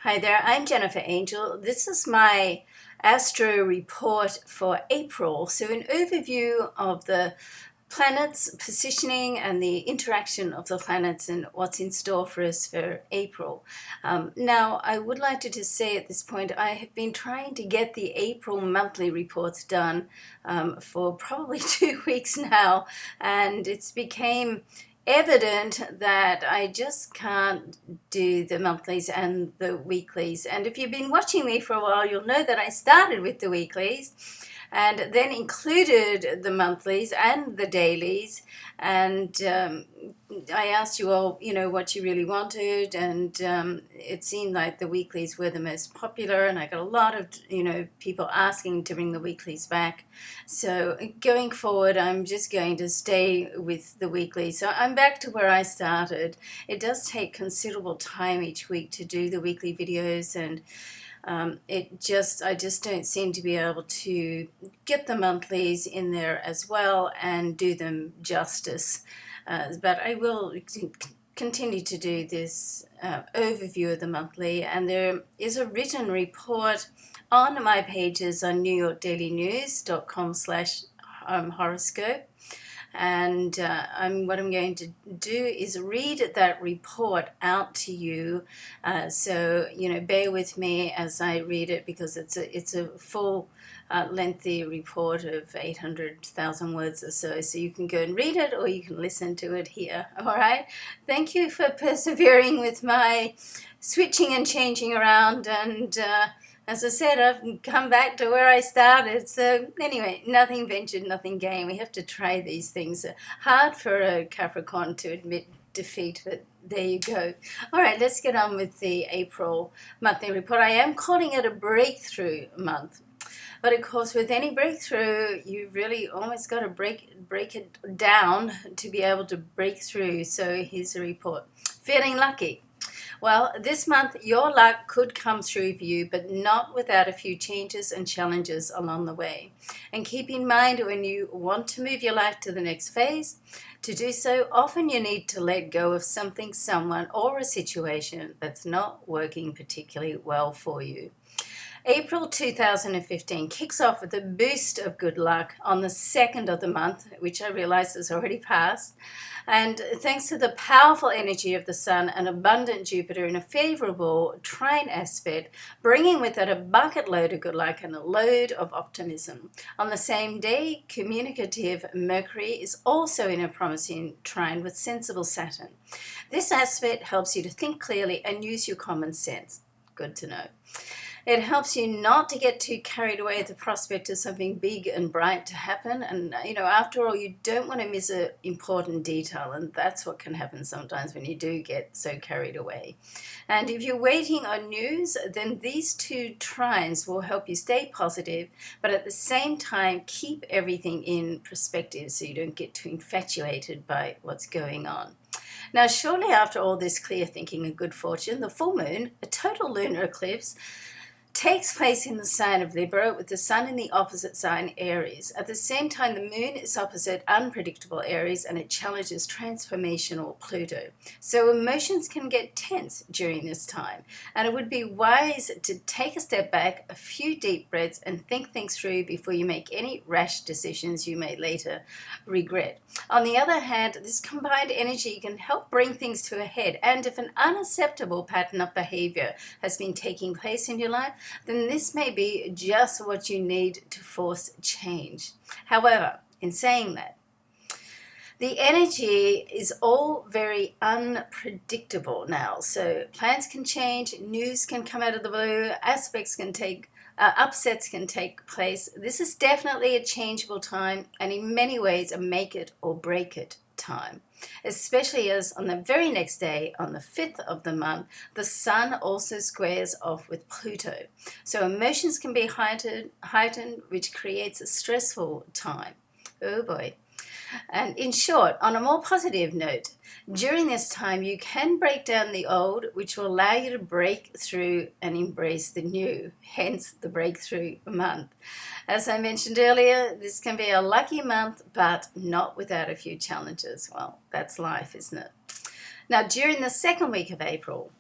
Hi there, I'm Jennifer Angel. This is my astro report for April. So, an overview of the planets' positioning and the interaction of the planets and what's in store for us for April. Now, I would like to just say at this point, I have been trying to get the April monthly reports done for probably 2 weeks now, and it's became evident that I just can't do the monthlies and the weeklies. And if you've been watching me for a while, you'll know that I started with the weeklies and then included the monthlies and the dailies. And I asked you all, what you really wanted, and it seemed like the weeklies were the most popular, and I got a lot of, people asking to bring the weeklies back. So going forward, I'm just going to stay with the weeklies. So I'm back to where I started. It does take considerable time each week to do the weekly videos, and I just don't seem to be able to get the monthlies in there as well and do them justice. But I will continue to do this overview of the monthly, and there is a written report on my pages on newyorkdailynews.com/horoscope. And what I'm going to do is read that report out to you. So bear with me as I read it, because it's a full lengthy report of 800,000 words or so. So you can go and read it, or you can listen to it here. All right. Thank you for persevering with my switching and changing around, and as I said, I've come back to where I started. So anyway, nothing ventured, nothing gained. We have to try these things. Hard for a Capricorn to admit defeat, but there you go. All right, let's get on with the April monthly report. I am calling it a breakthrough month. But of course, with any breakthrough, you really almost got to break it down to be able to break through. So here's the report. Feeling lucky. Well, this month your luck could come through for you, but not without a few changes and challenges along the way. And keep in mind, when you want to move your life to the next phase, to do so, often you need to let go of something, someone, or a situation that's not working particularly well for you. April 2015 kicks off with a boost of good luck on the 2nd of the month, which I realize has already passed. And thanks to the powerful energy of the Sun and abundant Jupiter in a favorable trine aspect, bringing with it a bucket load of good luck and a load of optimism. On the same day, communicative Mercury is also in a promising trine with sensible Saturn. This aspect helps you to think clearly and use your common sense. Good to know. It helps you not to get too carried away at the prospect of something big and bright to happen. And, after all, you don't want to miss an important detail. And that's what can happen sometimes when you do get so carried away. And if you're waiting on news, then these two trines will help you stay positive, but at the same time, keep everything in perspective so you don't get too infatuated by what's going on. Now, shortly after all this clear thinking and good fortune, the full moon, a total lunar eclipse, takes place in the sign of Libra, with the Sun in the opposite sign, Aries. At the same time, the Moon is opposite unpredictable Aries, and it challenges transformational Pluto. So emotions can get tense during this time, and it would be wise to take a step back, a few deep breaths, and think things through before you make any rash decisions you may later regret. On the other hand, this combined energy can help bring things to a head, and if an unacceptable pattern of behavior has been taking place in your life, then this may be just what you need to force change. However, in saying that, the energy is all very unpredictable now. So plans can change, news can come out of the blue, upsets can take place. This is definitely a changeable time, and in many ways a make it or break it time, especially as on the very next day, on the 5th of the month, the Sun also squares off with Pluto. So emotions can be heightened, which creates a stressful time. Oh boy. And in short, on a more positive note, during this time you can break down the old, which will allow you to break through and embrace the new, hence the breakthrough month. As I mentioned earlier, this can be a lucky month, but not without a few challenges. Well, that's life, isn't it? Now, during the second week of April,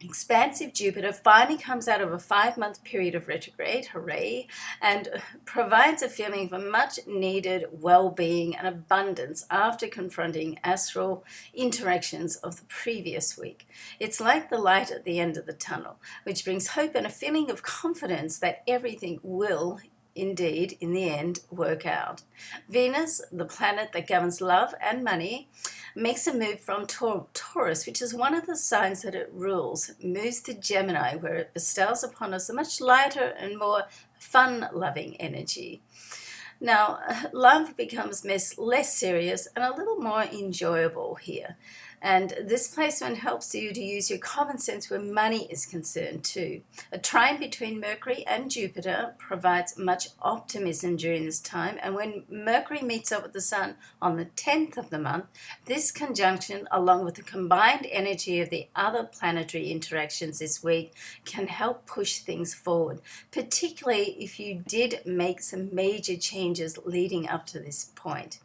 Expansive Jupiter finally comes out of a 5-month period of retrograde, hooray, and provides a feeling of a much needed well-being and abundance after confronting astral interactions of the previous week. It's like the light at the end of the tunnel, which brings hope and a feeling of confidence that everything will indeed, in the end, work out. Venus, the planet that governs love and money, makes a move from Taurus, which is one of the signs that it rules, moves to Gemini, where it bestows upon us a much lighter and more fun-loving energy. Now, love becomes less serious and a little more enjoyable here. And this placement helps you to use your common sense where money is concerned too. A trine between Mercury and Jupiter provides much optimism during this time. And when Mercury meets up with the Sun on the 10th of the month, this conjunction, along with the combined energy of the other planetary interactions this week, can help push things forward, particularly if you did make some major changes leading up to this point.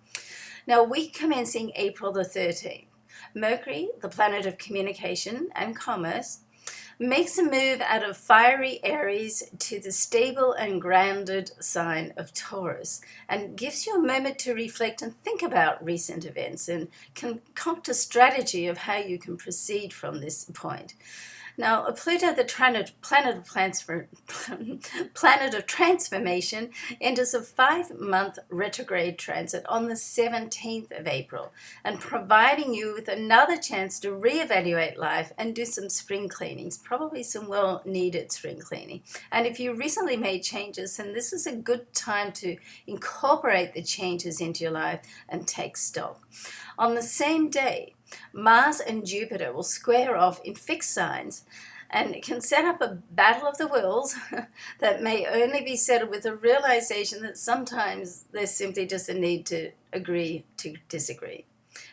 Now, week commencing April the 13th, Mercury, the planet of communication and commerce, makes a move out of fiery Aries to the stable and grounded sign of Taurus and gives you a moment to reflect and think about recent events and concoct a strategy of how you can proceed from this point. Now, Pluto, the planet of transformation, enters a 5-month retrograde transit on the 17th of April, and providing you with another chance to reevaluate life and do some spring cleanings, probably some well-needed spring cleaning. And if you recently made changes, then this is a good time to incorporate the changes into your life and take stock. On the same day, Mars and Jupiter will square off in fixed signs and can set up a battle of the wills that may only be settled with a realization that sometimes there's simply just a need to agree to disagree.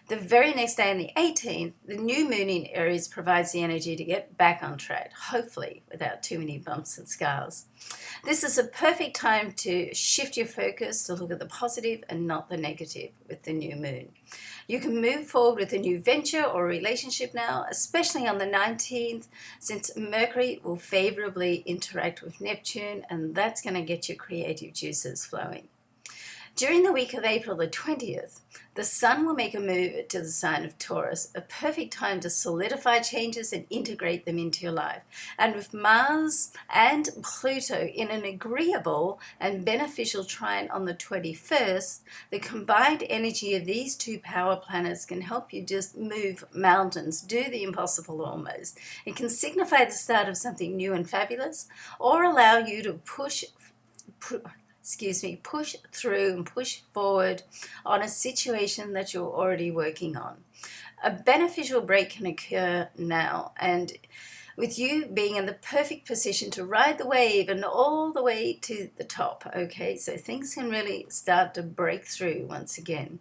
The very next day on the 18th, the new moon in Aries provides the energy to get back on track, hopefully without too many bumps and scars. This is a perfect time to shift your focus to look at the positive and not the negative with the new moon. You can move forward with a new venture or relationship now, especially on the 19th, since Mercury will favorably interact with Neptune, and that's going to get your creative juices flowing. During the week of April the 20th, the Sun will make a move to the sign of Taurus, a perfect time to solidify changes and integrate them into your life. And with Mars and Pluto in an agreeable and beneficial trine on the 21st, the combined energy of these two power planets can help you just move mountains, do the impossible almost. It can signify the start of something new and fabulous, or allow you to push through and push forward on a situation that you're already working on. A beneficial break can occur now, and with you being in the perfect position to ride the wave and all the way to the top, okay? So things can really start to break through once again.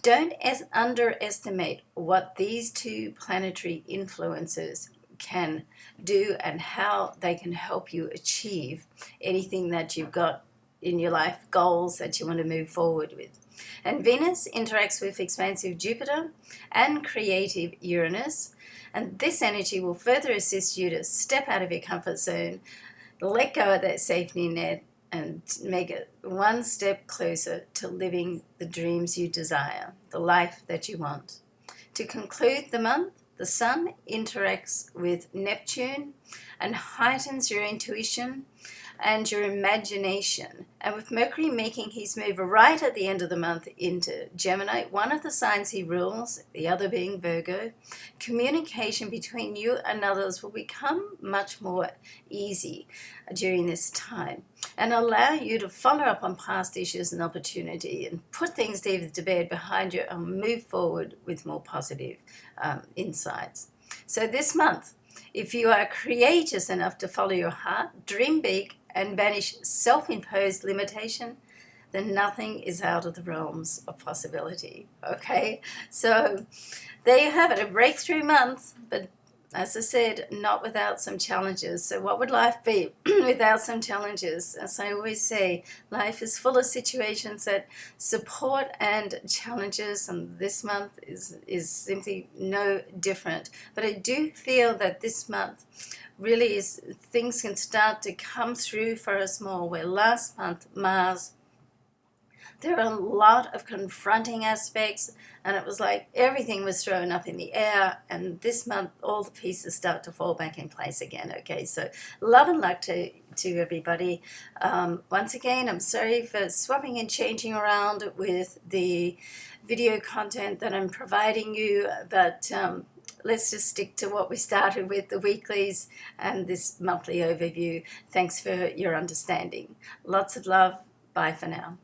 Don't underestimate what these two planetary influences can do and how they can help you achieve anything that you've got in your life, goals that you want to move forward with. And Venus interacts with expansive Jupiter and creative Uranus, and this energy will further assist you to step out of your comfort zone, let go of that safety net, and make it one step closer to living the dreams you desire, the life that you want. To conclude the month, the Sun interacts with Neptune and heightens your intuition and your imagination. And with Mercury making his move right at the end of the month into Gemini, one of the signs he rules, the other being Virgo, communication between you and others will become much more easy during this time and allow you to follow up on past issues and opportunity and put things to bed behind you and move forward with more positive insights. So this month, if you are courageous enough to follow your heart, dream big, and banish self-imposed limitation, then nothing is out of the realms of possibility, okay? So there you have it, a breakthrough month, but as I said, not without some challenges. So what would life be without some challenges? As I always say, life is full of situations that support and challenges, and this month is simply no different. But I do feel that this month really is, things can start to come through for us more. Where last month, Mars, there are a lot of confronting aspects, and it was like everything was thrown up in the air, and this month all the pieces start to fall back in place again. Okay, so love and luck to everybody. Once again, I'm sorry for swapping and changing around with the video content that I'm providing you, but let's just stick to what we started with, the weeklies and this monthly overview. Thanks for your understanding. Lots of love. Bye for now.